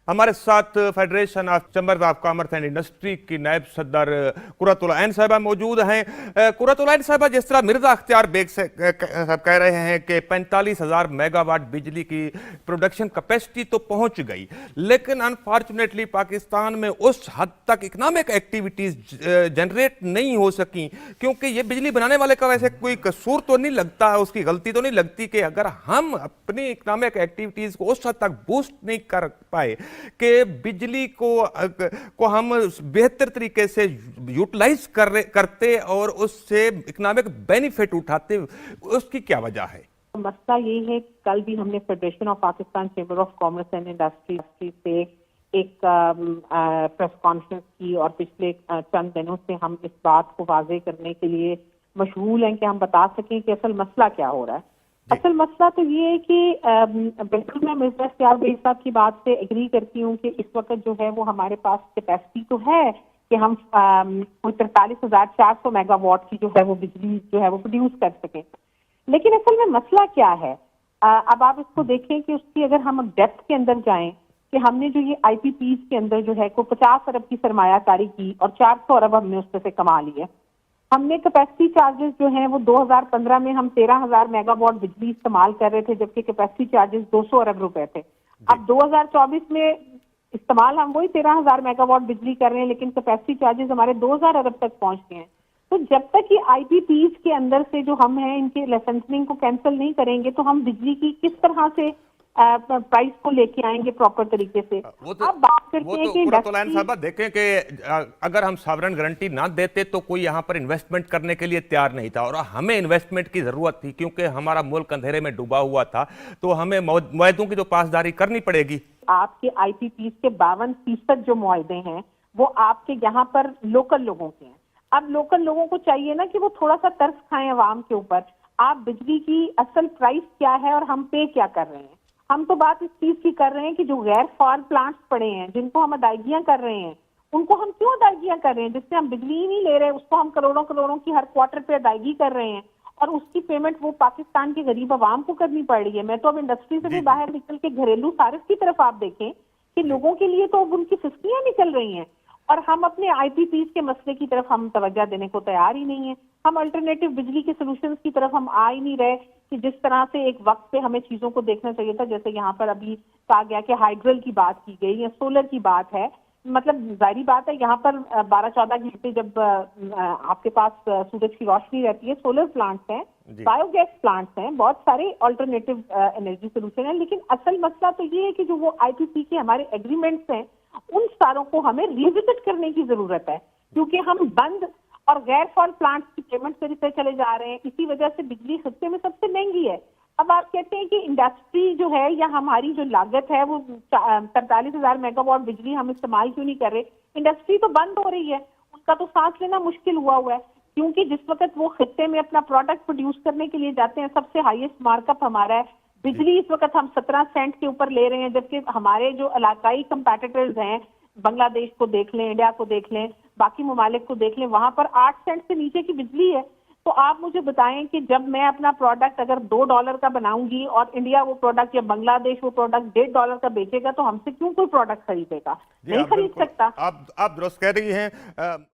हमारे साथ federation of chambers of commerce and industry की नायब सदर कुर्रतुल ऐन साहिबा मौजूद हैं। कुर्रतुल ऐन साहिबा, जिस तरह मिर्जा अख्तियार बेग से कह रहे हैं कि 45,000 मेगावाट बिजली की प्रोडक्शन कैपेसिटी तो पहुंच गई, लेकिन अनफॉर्चुनेटली पाकिस्तान में उस हद तक इकोनॉमिक एक्टिविटीज जनरेट नहीं हो सकी, क्योंकि ये बिजली बनाने वाले का वैसे कोई कसूर तो नहीं लगता, उसकी गलती तो नहीं लगती कि अगर हम अपनी इकोनॉमिक एक्टिविटीज को उस हद तक बूस्ट नहीं कर पाए कि बिजली को हम बेहतर तरीके से यूटिलाइज करते और उससे इकोनॉमिक बेनिफिट उठाते, उसकी क्या वजह है? मसला ये है, कल भी हमने federation of Pakistan chamber of commerce and industry से एक प्रेस कॉन्फ्रेंस की और पिछले चंद दिनों से हम इस बात को वाजे करने के लिए मशगूल हैं कि हम बता सकें कि असल मसला क्या हो रहा है। असल मसला तो ये है कि बिल्कुल मैं मिर्जा अख्तियार बेग साहब की बात से एग्री करती हूँ कि इस वक्त जो है वो हमारे पास कैपेसिटी तो है कि हम कोई 43,400 मेगावाट की जो है वो बिजली जो है वो प्रोड्यूस कर सकें, लेकिन असल में मसला क्या है? अब आप इसको देखें कि उसकी अगर हम डेप्थ के अंदर जाएं कि हमने जो ये आईपीपीज के अंदर जो है को 50 अरब की सरमायाकारी की और 400 अरब हमने उसमें से कमा लिए। हमने कैपेसिटी चार्जेस जो हैं वो 2015 में हम 13,000 मेगावाट बिजली इस्तेमाल कर रहे थे, जबकि कैपेसिटी चार्जेस 200 अरब रुपए थे। अब 2024 में इस्तेमाल हम वही 13,000 मेगावाट बिजली कर रहे हैं, लेकिन कैपेसिटी चार्जेस हमारे 2,000 अरब तक पहुंच गए हैं। तो जब तक ये आईपीपीज के अंदर से जो हम हैं इनके लाइसेंसिंग को कैंसिल नहीं करेंगे तो हम बिजली की किस तरह से प्राइस को लेके आएंगे प्रॉपर तरीके से। अब बात करते हैं कि साहबा देखें कि अगर हम सॉवरेन गारंटी ना देते तो कोई यहाँ पर इन्वेस्टमेंट करने के लिए तैयार नहीं था, और हमें इन्वेस्टमेंट की जरूरत थी क्योंकि हमारा मुल्क अंधेरे में डूबा हुआ था, तो हमें मुआहदों की तो पासदारी करनी पड़ेगी। आपके आईपीपीज के 52% जो मुआहदे हैं वो आपके यहाँ पर लोकल लोगों के हैं। अब लोकल लोगों को चाहिए ना कि वो थोड़ा सा तरस खाएं अवाम के ऊपर। आप बिजली की असल प्राइस क्या है और हम पे क्या कर रहे हैं? हम तो बात इस चीज की कर रहे हैं कि जो गैर फाल प्लांट्स पड़े हैं जिनको हम अदायगियां कर रहे हैं, उनको हम क्यों अदायगियां कर रहे हैं? जिससे हम बिजली ही नहीं ले रहे, उसको हम करोड़ों करोड़ों की हर क्वार्टर पे अदायगी कर रहे हैं और उसकी पेमेंट वो पाकिस्तान के गरीब अवाम को करनी पड़ रही है। मैं तो अब इंडस्ट्री से भी बाहर निकल के घरेलू सारिफ की तरफ आप देखें कि लोगों के लिए तो अब उनकी फिस्कियां निकल रही हैं और हम अपने आईपीपीज के मसले की तरफ हम तवज्जो देने को तैयार ही नहीं है। हम अल्टरनेटिव बिजली के सोल्यूशंस की तरफ हम आ ही नहीं रहे कि जिस तरह से एक वक्त पे हमें चीजों को देखना चाहिए था। जैसे यहाँ पर अभी कहा गया कि हाइड्रल की बात की गई या सोलर की बात है, मतलब जाहिर बात है यहाँ पर 12-14 घंटे जब आपके पास सूरज की रोशनी रहती है, सोलर प्लांट्स हैं, बायोगैस प्लांट्स हैं, बहुत सारे अल्टरनेटिव एनर्जी सोल्यूशन है। लेकिन असल मसला तो ये है कि जो वो आईपीपी के हमारे एग्रीमेंट्स हैं उन सारों को हमें रिविजिट करने की जरूरत है, क्योंकि हम बंद और गैर फॉल प्लांट्स की पेमेंट करते चले जा रहे हैं। इसी वजह से बिजली खत्ते में सबसे महंगी है। अब आप कहते हैं कि इंडस्ट्री जो है या हमारी जो लागत है वो 43,000 मेगावाट बिजली हम इस्तेमाल क्यों नहीं कर रहे? इंडस्ट्री तो बंद हो रही है, उनका तो सांस लेना मुश्किल हुआ है, क्योंकि जिस वक्त वो खत्ते में अपना प्रोडक्ट प्रोड्यूस करने के लिए जाते हैं सबसे हाईएस्ट मार्कअप हमारा है। बिजली इस वक्त हम 17 सेंट के ऊपर ले रहे हैं, जबकि हमारे जो इलाकाई कंपेटिटर्स हैं, बांग्लादेश को देख लें, इंडिया को देख लें, बाकी ममालिक को देख लें, वहां पर 8 सेंट से नीचे की बिजली है। तो आप मुझे बताएं कि जब मैं अपना प्रोडक्ट अगर $2 का बनाऊंगी और इंडिया वो प्रोडक्ट या बांग्लादेश वो प्रोडक्ट $1.5 का बेचेगा, तो हमसे क्यों कोई प्रोडक्ट खरीदेगा? नहीं खरीद सकता। आप दुरुस्त कह रही हैं।